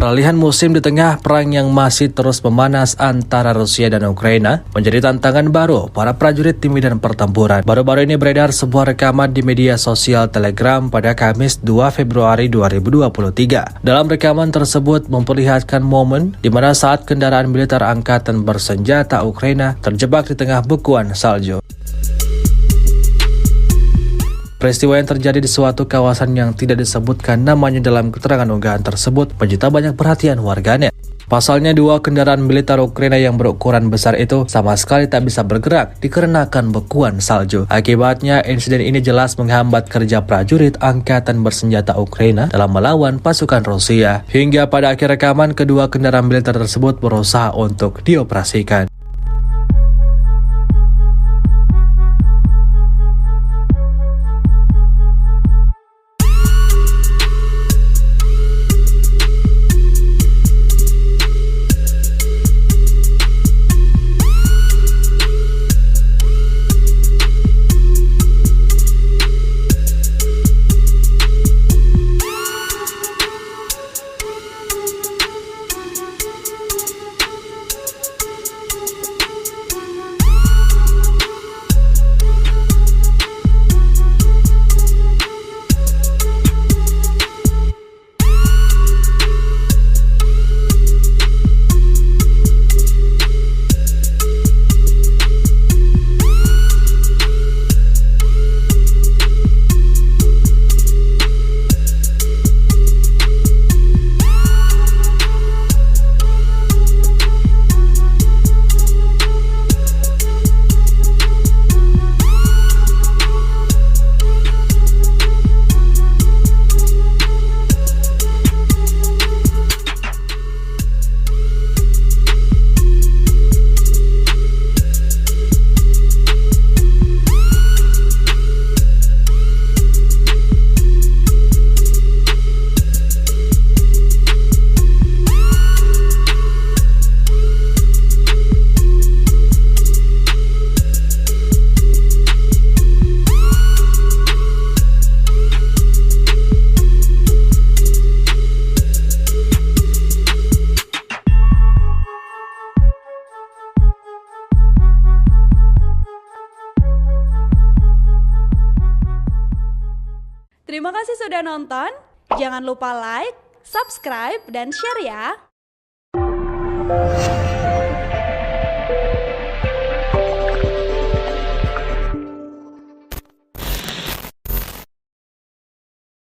Peralihan musim di tengah perang yang masih terus memanas antara Rusia dan Ukraina menjadi tantangan baru para prajurit di medan pertempuran. Baru-baru ini beredar sebuah rekaman di media sosial Telegram pada Kamis 2 Februari 2023. Dalam rekaman tersebut memperlihatkan momen di mana saat kendaraan militer angkatan bersenjata Ukraina terjebak di tengah bekuan salju. Peristiwa yang terjadi di suatu kawasan yang tidak disebutkan namanya dalam keterangan unggahan tersebut menyita banyak perhatian warganet. Pasalnya, dua kendaraan militer Ukraina yang berukuran besar itu sama sekali tak bisa bergerak dikarenakan bekuan salju. Akibatnya, insiden ini jelas menghambat kerja prajurit angkatan bersenjata Ukraina dalam melawan pasukan Rusia. Hingga pada akhir rekaman, kedua kendaraan militer tersebut berusaha untuk dioperasikan. Terima kasih sudah nonton. Jangan lupa like, subscribe, dan share ya.